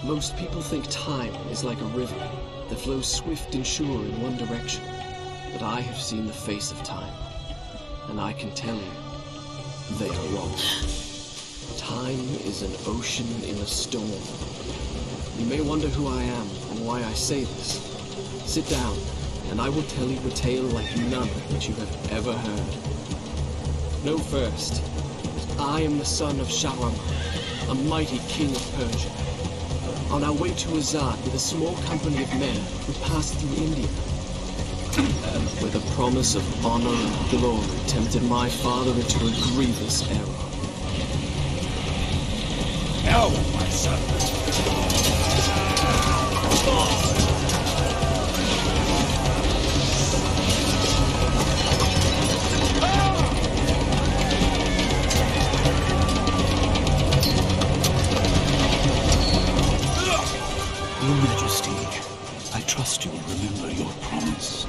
Most people think time is like a river that flows swift and sure in one direction. But I have seen the face of time, and I can tell you, they are wrong. Time is an ocean in a storm. You may wonder who I am and why I say this. Sit down, and I will tell you a tale like none that you have ever heard. Know first, that I am the son of Shahraman, a mighty king of Persia. On our way to Azad with a small company of men, we passed through India, where the promise of honor and glory tempted my father into a grievous error. No, my son. Your Majesty, I trust you will remember your promise.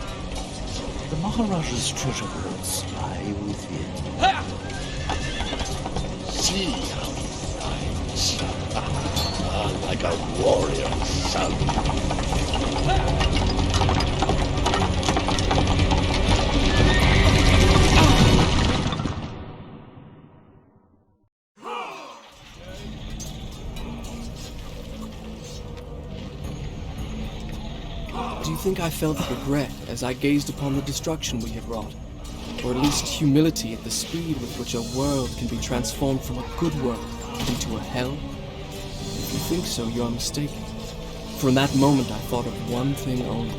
The Maharaja's treasure vaults lie within. See how he fights. Like a warrior son. Do you think I felt regret as I gazed upon the destruction we had wrought? Or at least humility at the speed with which a world can be transformed from a good world into a hell? If you think so, you are mistaken. For in that moment I thought of one thing only.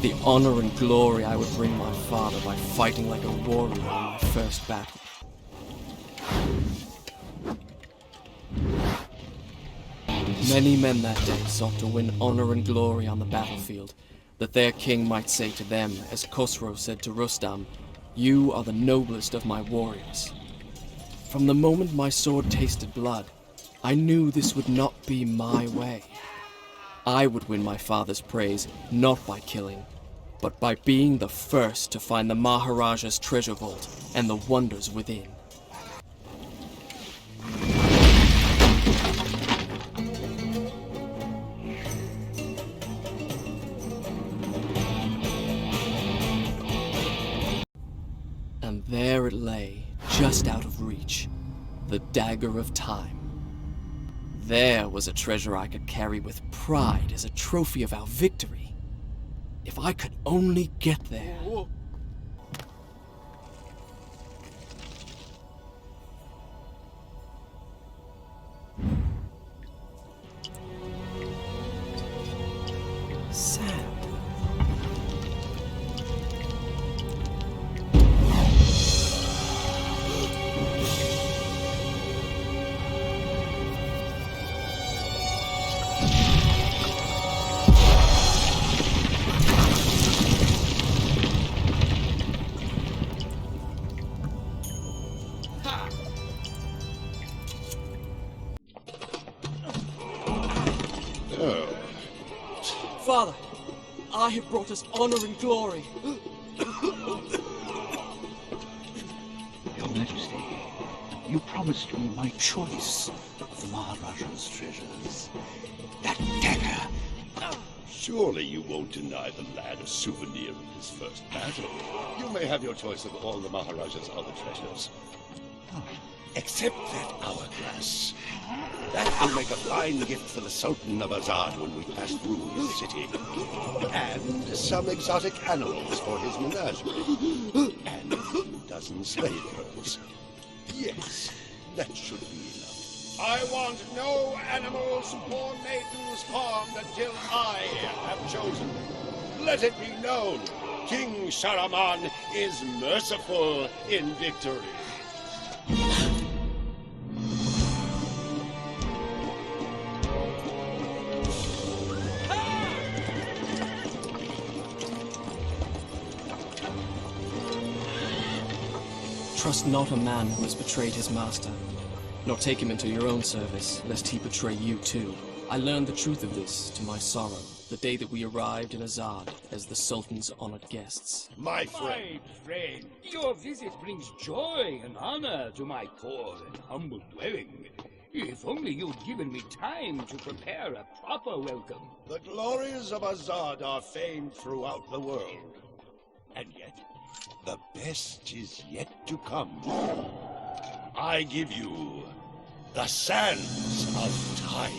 The honor and glory I would bring my father by fighting like a warrior in my first battle. Many men that day sought to win honor and glory on the battlefield, that their king might say to them, as Khosrow said to Rustam, "You are the noblest of my warriors." From the moment my sword tasted blood, I knew this would not be my way. I would win my father's praise, not by killing, but by being the first to find the Maharaja's treasure vault and the wonders within. And there it lay, just out of reach, the Dagger of Time. There was a treasure I could carry with pride as a trophy of our victory. If I could only get there. Sad. Father, I have brought us honor and glory. Your Majesty, you promised me my choice of the Maharaja's treasures. That dagger. Surely you won't deny the lad a souvenir of his first battle. You may have your choice of all the Maharaja's other treasures. Except that hourglass. That will make a fine gift for the Sultan of Azad when we pass through his city. And some exotic animals for his menagerie. And a few dozen slave girls. Yes, that should be enough. I want no animals or maidens harmed until I have chosen. Let it be known, King Shahraman is merciful in victory. Trust not a man who has betrayed his master, nor take him into your own service, lest he betray you too. I learned the truth of this to my sorrow, the day that we arrived in Azad as the Sultan's honored guests. My friend, your visit brings joy and honor to my poor and humble dwelling. If only you'd given me time to prepare a proper welcome. The glories of Azad are famed throughout the world. And yet, the best is yet to come. I give you the Sands of Time.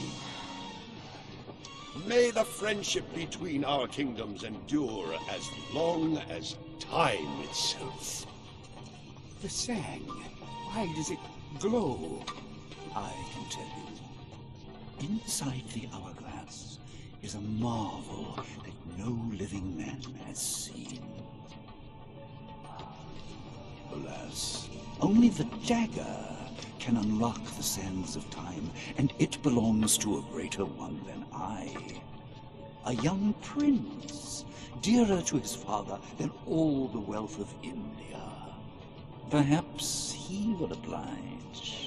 May the friendship between our kingdoms endure as long as time itself. The sand, why does it glow? I can tell you. Inside the hourglass is a marvel that no living man has seen. Alas, only the dagger can unlock the sands of time, and it belongs to a greater one than I. A young prince, dearer to his father than all the wealth of India. Perhaps he will oblige.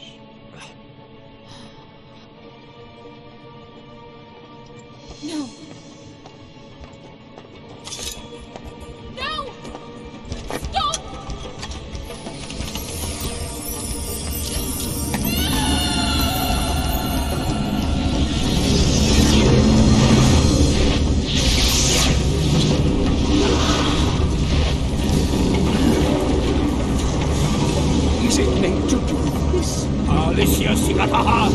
No. No! Stop! Is it meant to do this? Alicia Sigataha!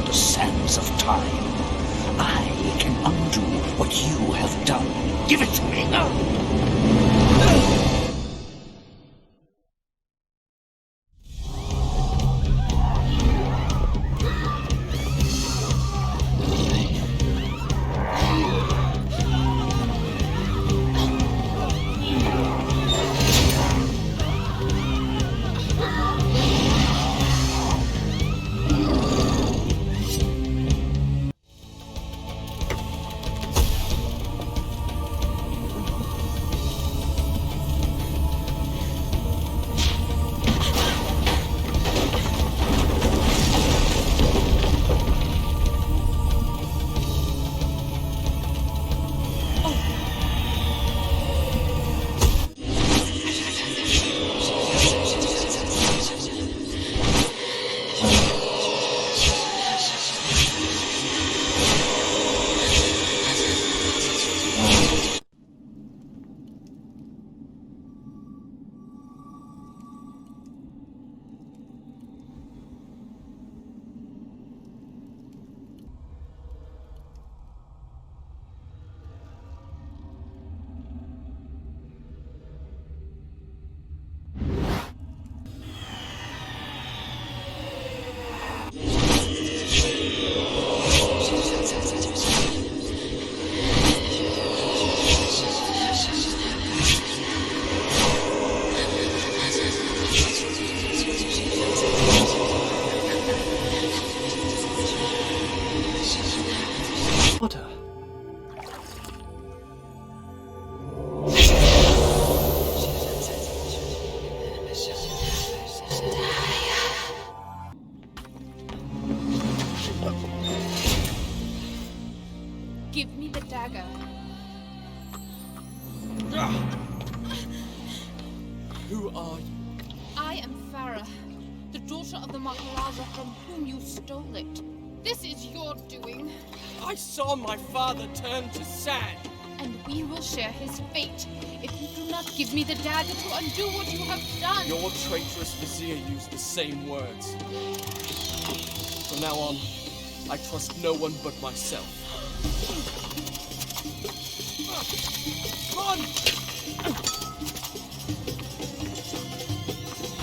The sands of time. I can undo what you have done. Give it to me now. Give me the dagger. Who are you? I am Farah, the daughter of the Maharaja from whom you stole it. This is your doing. I saw my father turn to sand. And we will share his fate if you do not give me the dagger to undo what you have done. Your traitorous Vizier used the same words. From now on, I trust no one but myself. Run!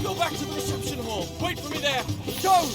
Go back to the reception hall. Wait for me there. Go!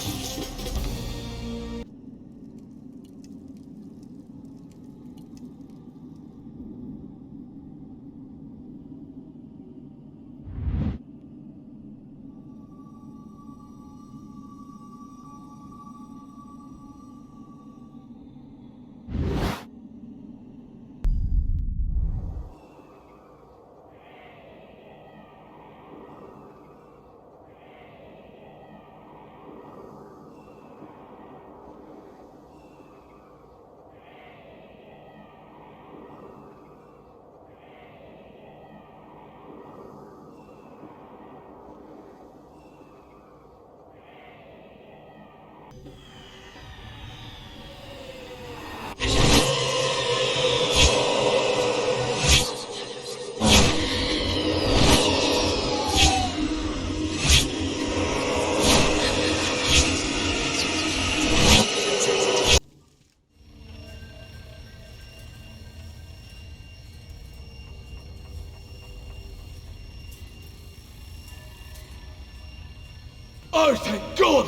Oh, thank God!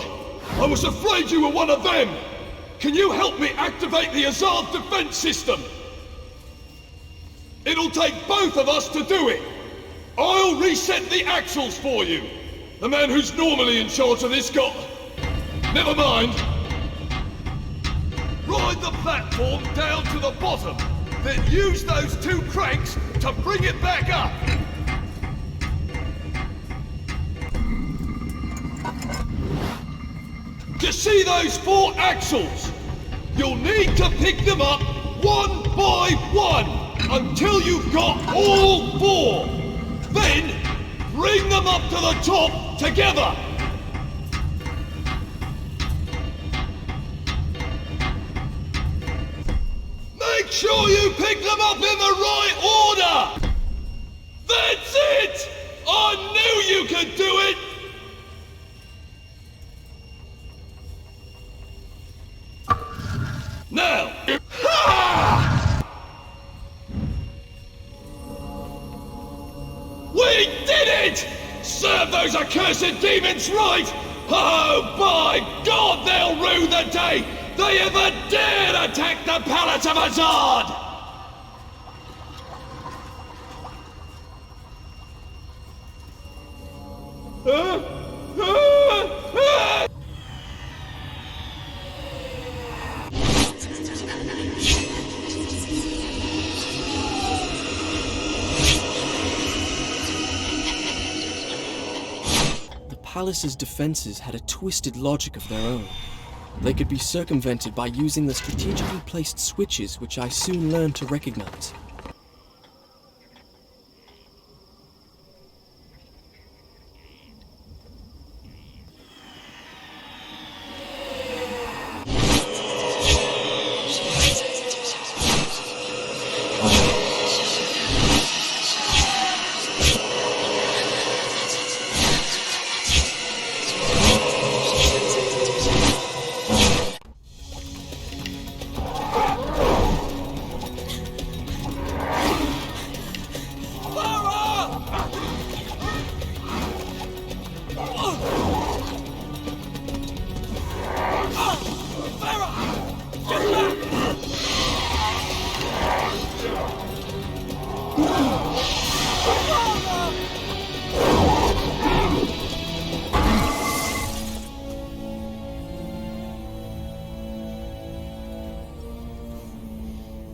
I was afraid you were one of them! Can you help me activate the Azad defense system? It'll take both of us to do it! I'll reset the axles for you! The man who's normally in charge of this got... Never mind! Ride the platform down to the bottom, then use those two cranks to bring it back up! You see those 4 axles? You'll need to pick them up one by one until you've got all 4. Then, bring them up to the top together. Make sure you pick them up in the right order. That's it! I knew you could do it! Now! Ha! We did it! Serve those accursed demons right! Oh, by God, they'll rue the day they ever dared attack the Palace of Azad! The palace's defenses had a twisted logic of their own. They could be circumvented by using the strategically placed switches, which I soon learned to recognize.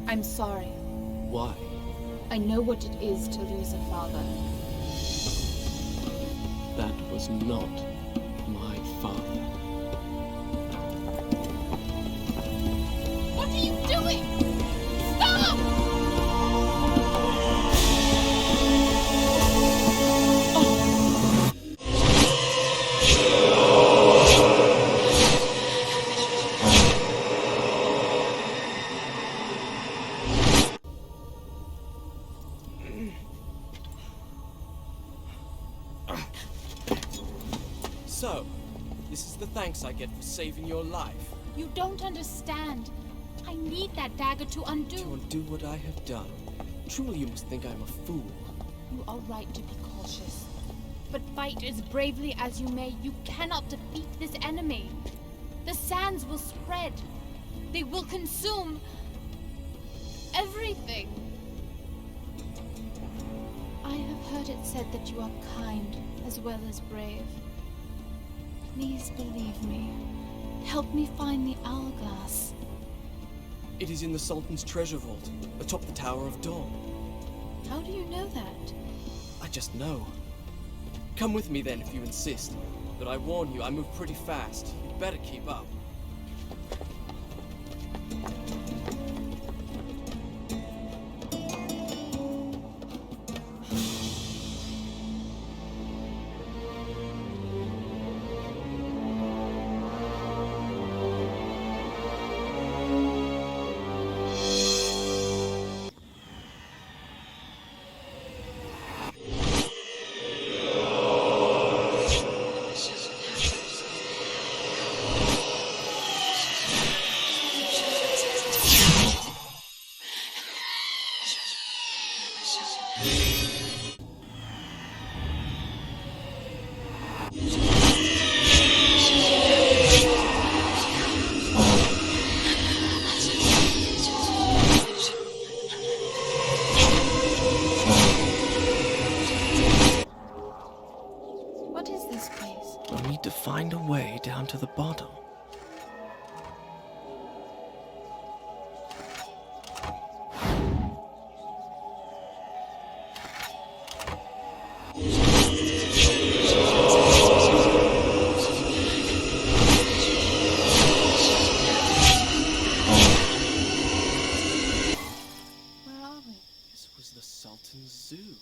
I'm sorry. Why? I know what it is to lose a father. That was not my father. What are you doing? Stop! So, this is the thanks I get for saving your life. You don't understand. I need that dagger to undo. To undo what I have done. Truly you must think I'm a fool. You are right to be cautious. But fight as bravely as you may, you cannot defeat this enemy. The sands will spread. They will consume everything. I have heard it said that you are kind as well as brave. Please believe me. Help me find the hourglass. It is in the Sultan's treasure vault, atop the Tower of Dawn. How do you know that? I just know. Come with me then if you insist. But I warn you, I move pretty fast. You'd better keep up. to the bottom. Where are we? This was the Sultan's zoo.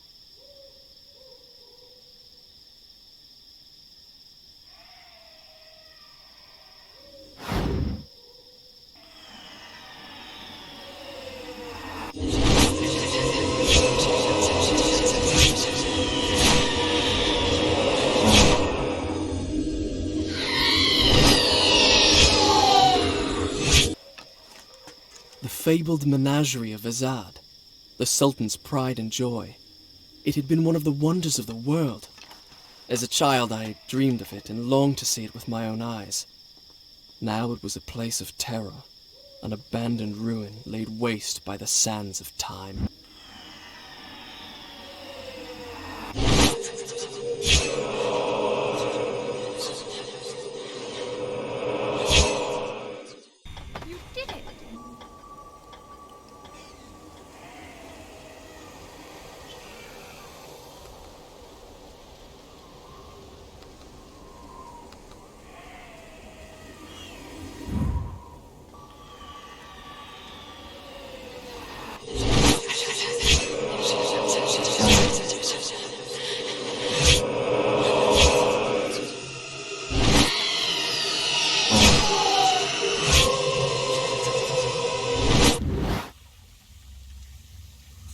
The fabled menagerie of Azad, the Sultan's pride and joy. It had been one of the wonders of the world. As a child, I dreamed of it and longed to see it with my own eyes. Now it was a place of terror, an abandoned ruin laid waste by the sands of time. You did it!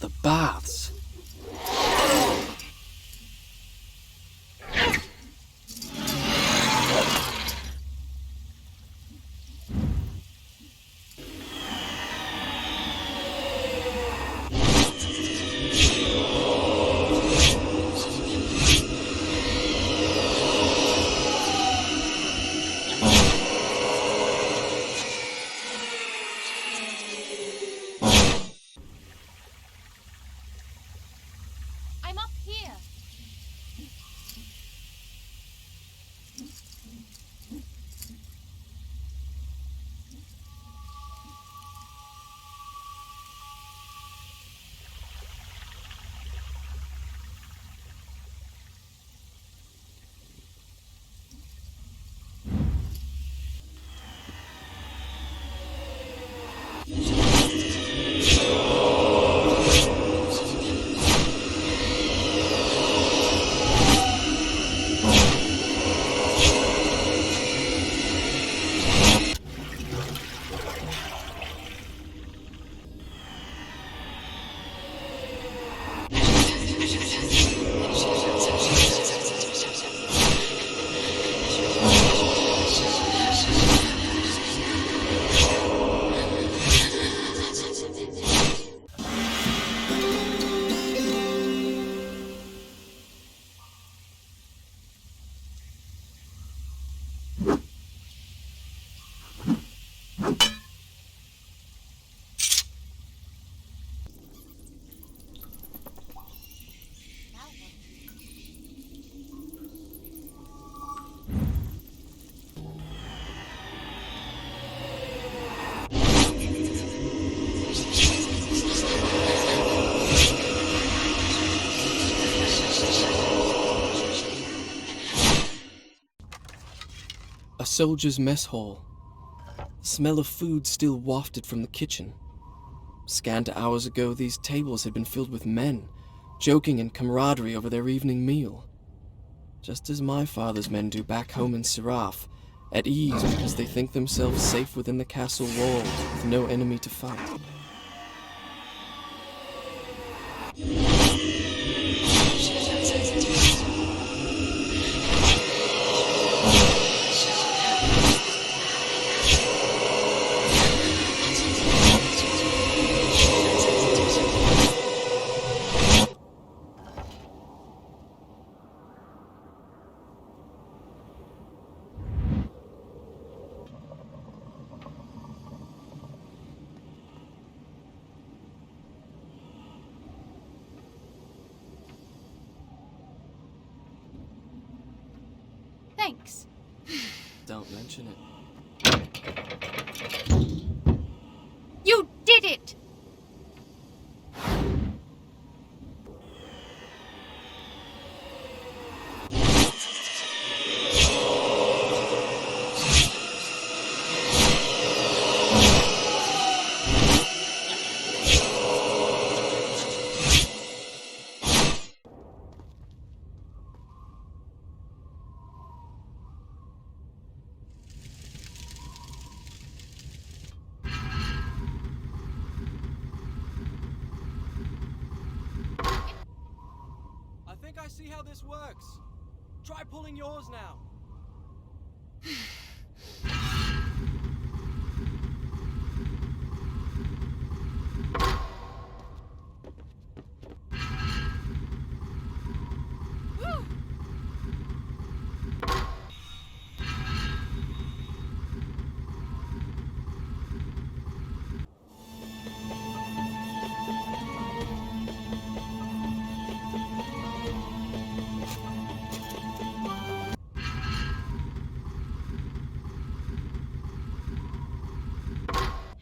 The baths. I'm up here. A soldier's mess hall. The smell of food still wafted from the kitchen. Scant hours ago, these tables had been filled with men, joking in camaraderie over their evening meal. Just as my father's men do back home in Seraph, at ease because they think themselves safe within the castle walls with no enemy to fight. Thanks. Don't mention it. You did it! I think I see how this works. Try pulling yours now.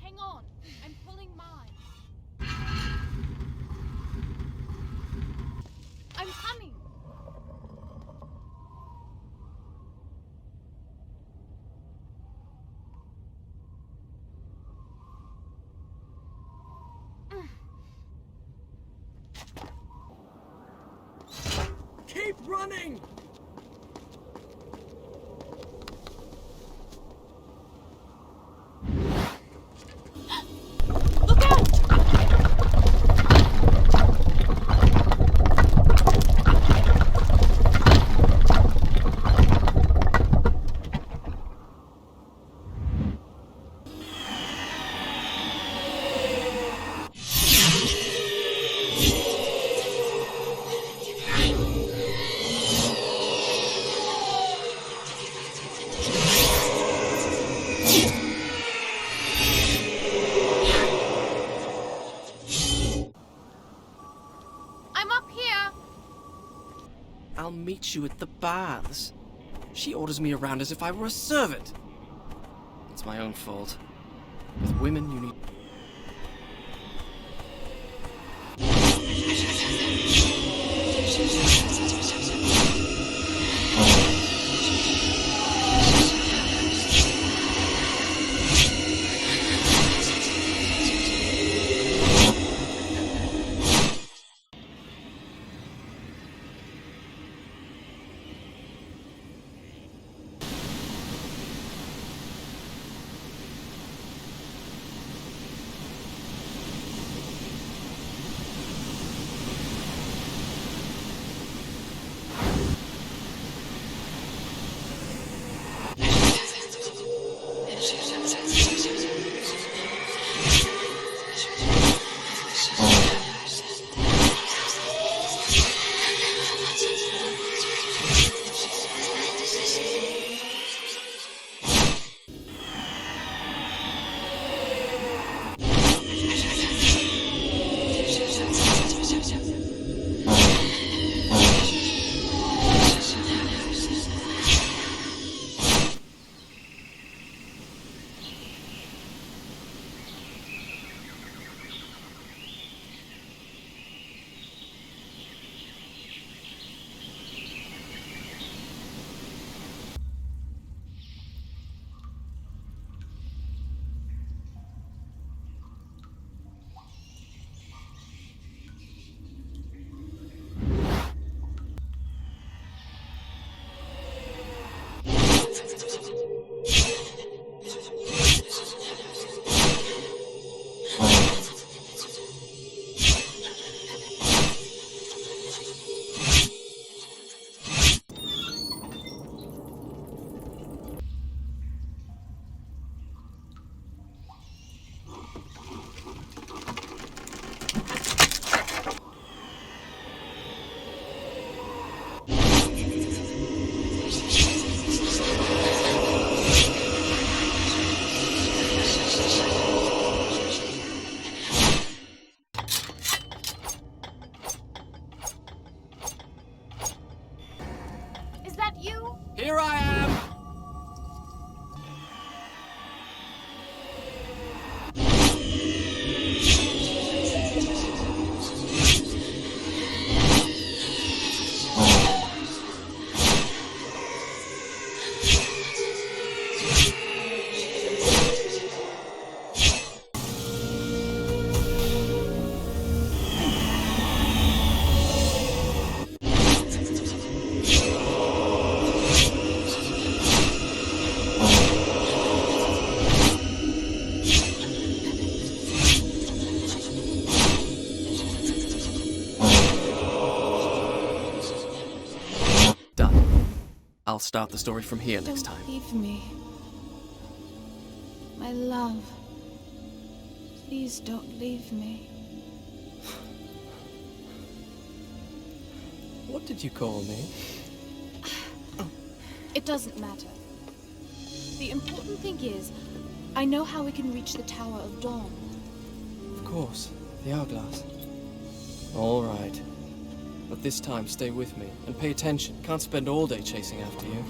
Hang on, I'm pulling mine. I'm coming. Keep running! Look out! I'm up here. I'll meet you at the baths. She orders me around as if I were a servant. It's my own fault. With women, you need... I'll start the story from here next time. Don't leave me. My love. Please don't leave me. What did you call me? It doesn't matter. The important thing is, I know how we can reach the Tower of Dawn. Of course, the hourglass. All right. But this time, stay with me and pay attention. Can't spend all day chasing after you.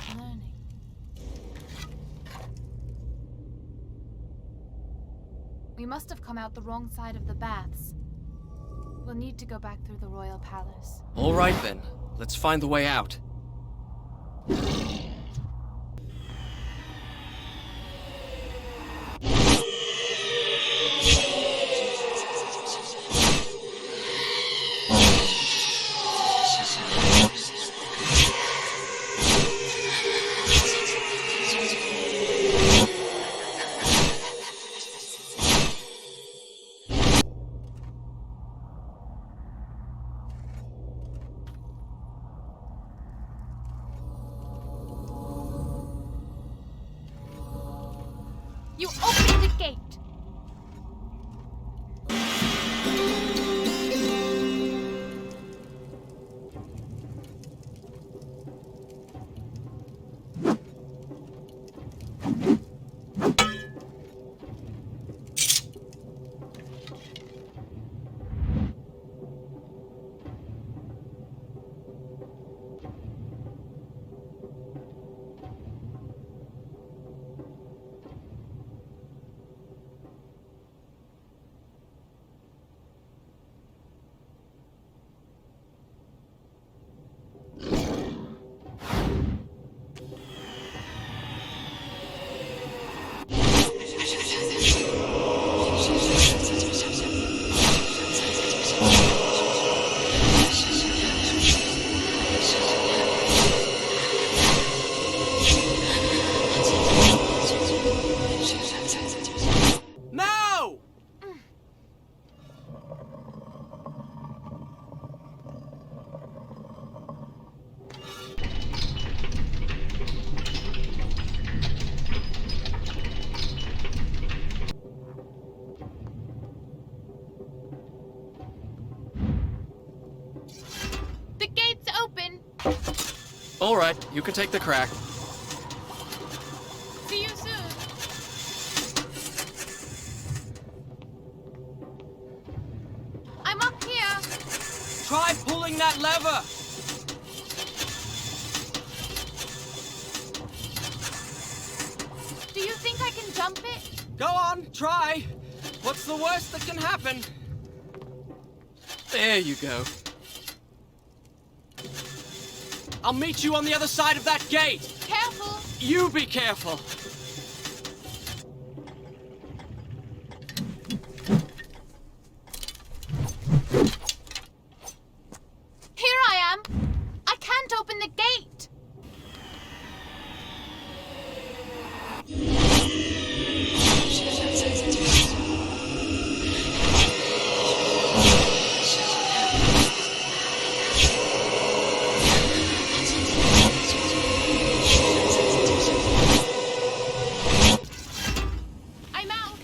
I'm learning. We must have come out the wrong side of the baths. We'll need to go back through the royal palace. All right then. Let's find the way out. You open the gate! All right, you can take the crack. See you soon! I'm up here! Try pulling that lever! Do you think I can jump it? Go on, try. What's the worst that can happen? There you go. I'll meet you on the other side of that gate. Careful! You be careful. Here I am! I can't open the gate! I'm out!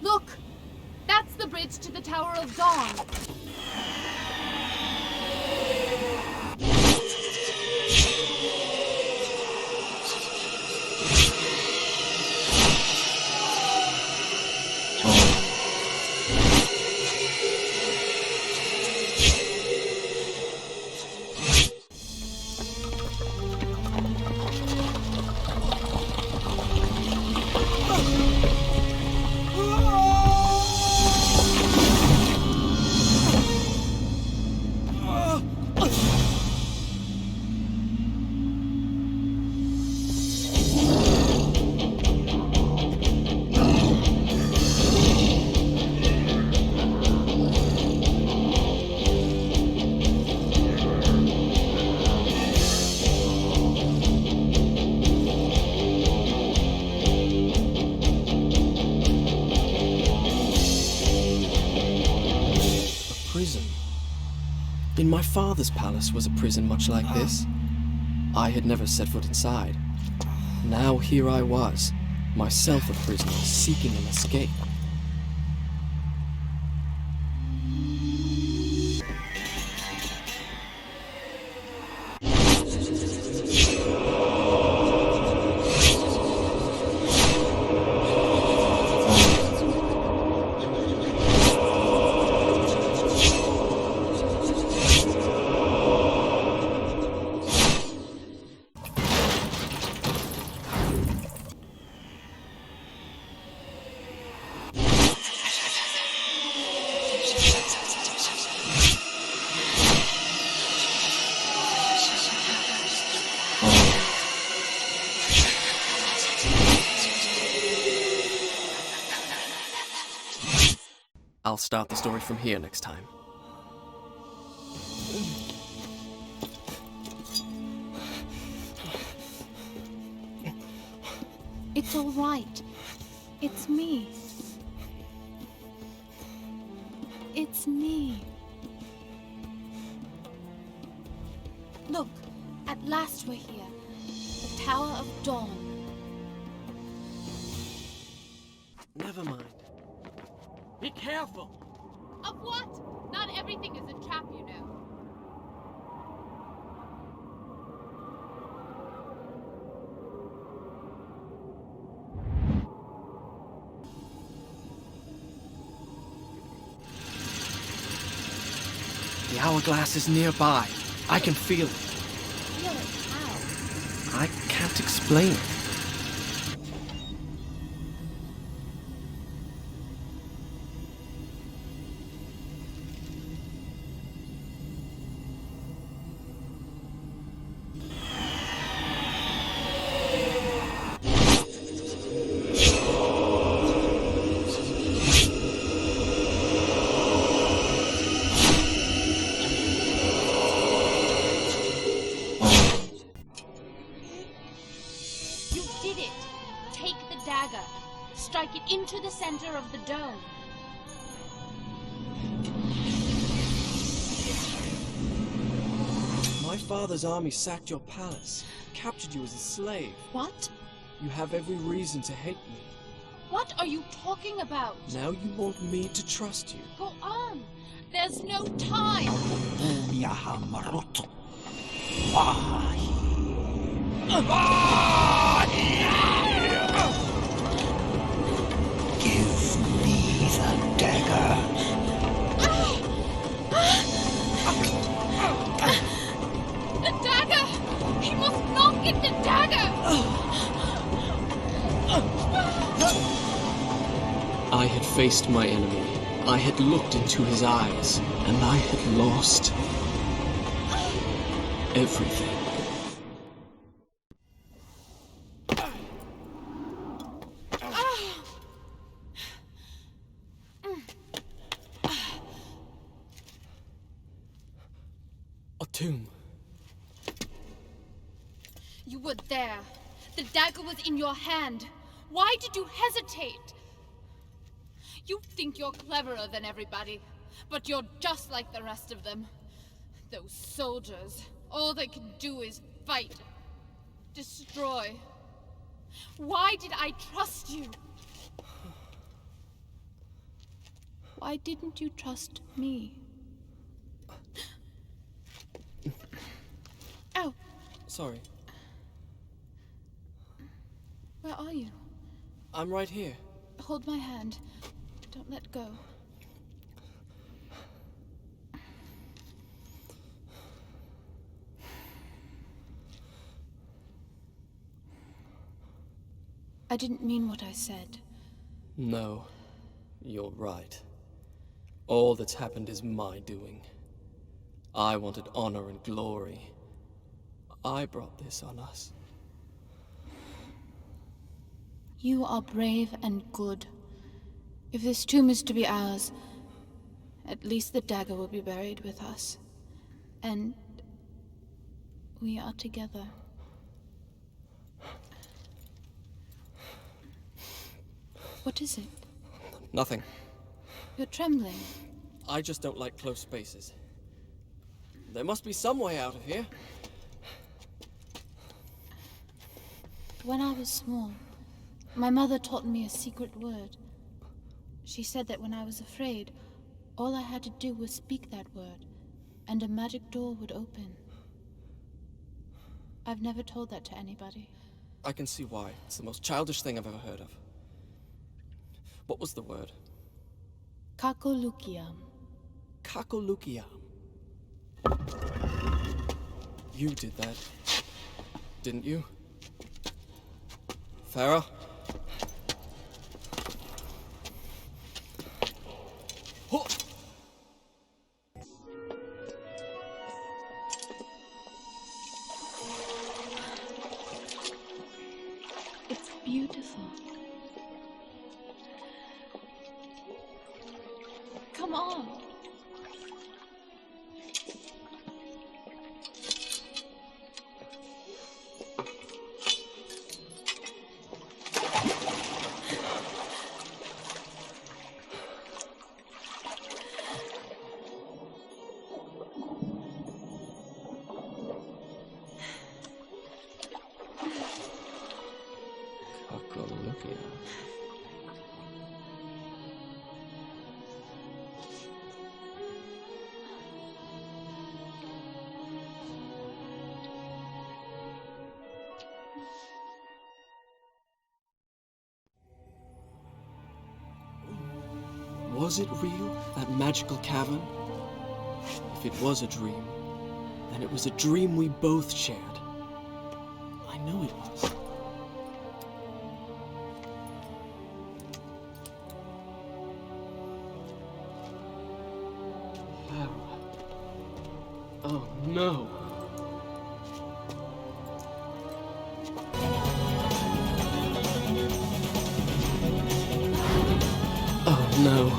Look! That's the bridge to the Tower of Dawn. my father's palace was a prison much like this. I had never set foot inside. Now here I was, myself a prisoner, seeking an escape. I'll start the story from here next time. It's all right. It's me. It's me. Look, at last we're here. The Tower of Dawn. Never mind. Be careful! Of what? Not everything is a trap, you know. The hourglass is nearby. I can feel it. Feel it how? I can't explain it. Dagger. Strike it into the center of the dome. My father's army sacked your palace, captured you as a slave. What? You have every reason to hate me. What are you talking about? Now you want me to trust you. Go on. There's no time. Give me the dagger. The dagger! He must not get the dagger! I had faced my enemy. I had looked into his eyes, and I had lost everything. A tomb. You were there. The dagger was in your hand. Why did you hesitate? You think you're cleverer than everybody, but you're just like the rest of them. Those soldiers, all they can do is fight, destroy. Why did I trust you? Why didn't you trust me? Ow! Sorry. Where are you? I'm right here. Hold my hand. Don't let go. I didn't mean what I said. No, you're right. All that's happened is my doing. I wanted honor and glory. I brought this on us. You are brave and good. If this tomb is to be ours, at least the dagger will be buried with us. And we are together. What is it? Nothing. You're trembling. I just don't like close spaces. There must be some way out of here. When I was small, my mother taught me a secret word. She said that when I was afraid, all I had to do was speak that word, and a magic door would open. I've never told that to anybody. I can see why. It's the most childish thing I've ever heard of. What was the word? Kakolukiam. Kakolukiam. You did that, didn't you? Farah? It's beautiful. Come on. Was it real, that magical cavern? If it was a dream, then it was a dream we both shared. I know it was. Farah. Oh no. Oh no.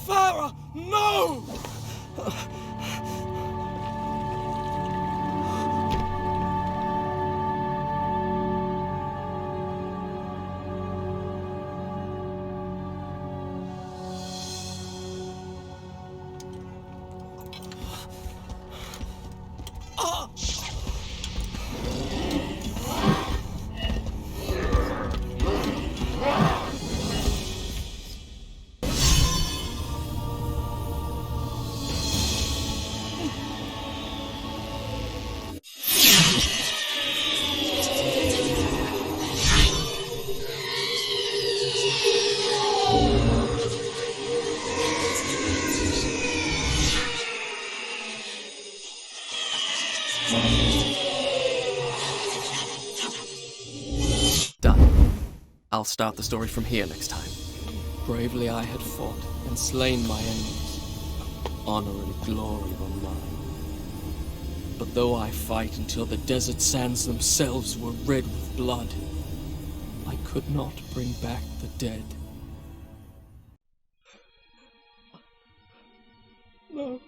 Farah, no! I'll start the story from here next time. Bravely I had fought and slain my enemies. Honor and glory were mine. But though I fight until the desert sands themselves were red with blood, I could not bring back the dead. No.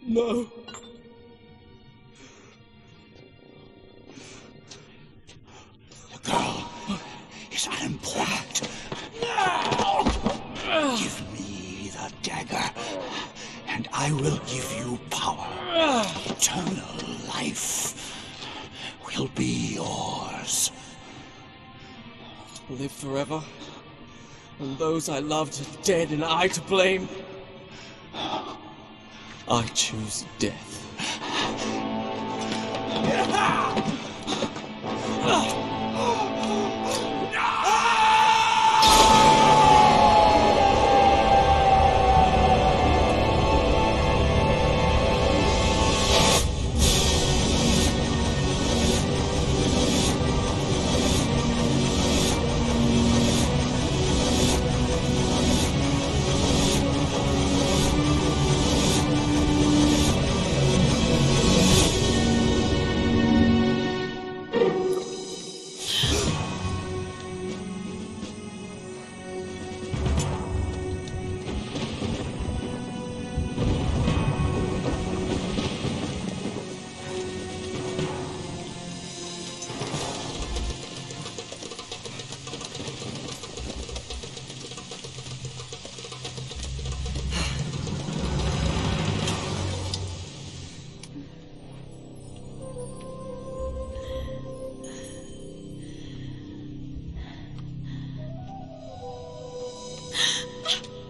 No. The girl is unimportant. Give me the dagger, and I will give you power. Eternal life will be yours. Live forever, and those I loved are dead and I to blame. I choose death.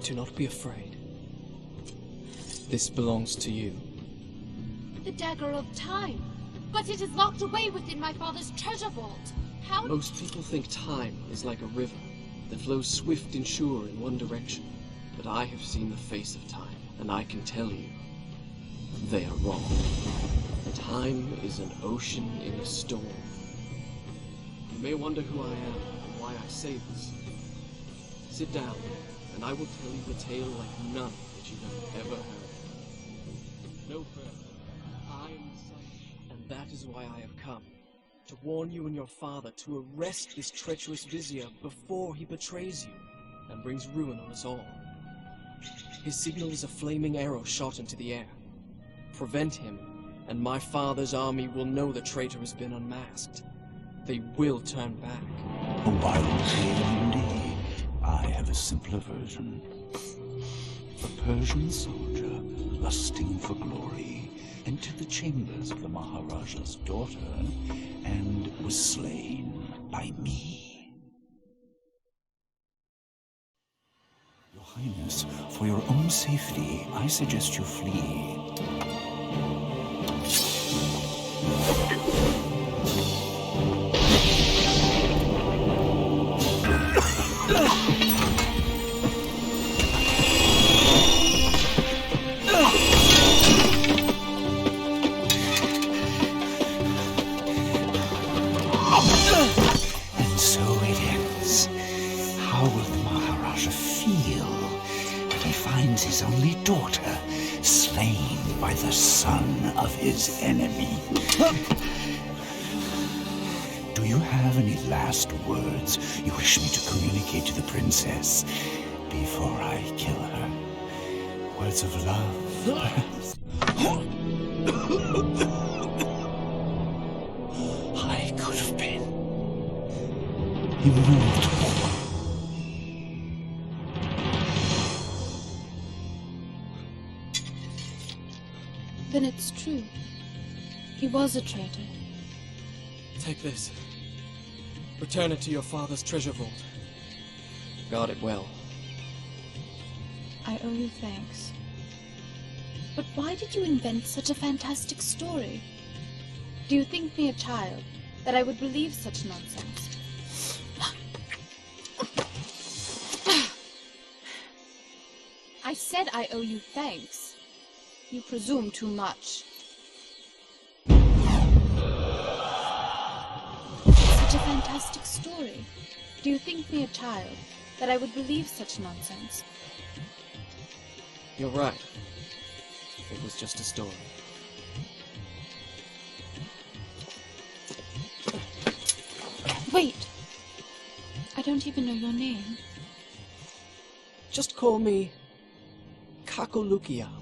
Do not be afraid. This belongs to you. The Dagger of Time. But it is locked away within my father's treasure vault. How? Most people think time is like a river that flows swift and sure in one direction. But I have seen the face of time, and I can tell you, they are wrong. Time is an ocean in a storm. You may wonder who I am and why I say this. Sit down, and I will tell you the tale like none that you have ever heard. No further. I am the son, and that is why I have come. To warn you and your father to arrest this treacherous Vizier before he betrays you and brings ruin on us all. His signal is a flaming arrow shot into the air. Prevent him, and my father's army will know the traitor has been unmasked. They will turn back. A wild tale indeed. I have a simpler version. A Persian soldier, lusting for glory, entered the chambers of the Maharaja's daughter and was slain by me. Your Highness, for your own safety, I suggest you flee. And so it ends. How will the Maharaja feel when he finds his only daughter slain by the son of his enemy? Do you have any last words you wish me to communicate to the princess before I kill her? Words of love, perhaps? I could have been immortal. Then it's true. He was a traitor. Take this. Return it to your father's treasure vault. Guard it well. I owe you thanks. But why did you invent such a fantastic story? Do you think me a child, that I would believe such nonsense? I said I owe you thanks. You presume too much. Such a fantastic fantastic story. Do you think me a child, that I would believe such nonsense? You're right. It was just a story. Wait! I don't even know your name. Just call me Kakolukia.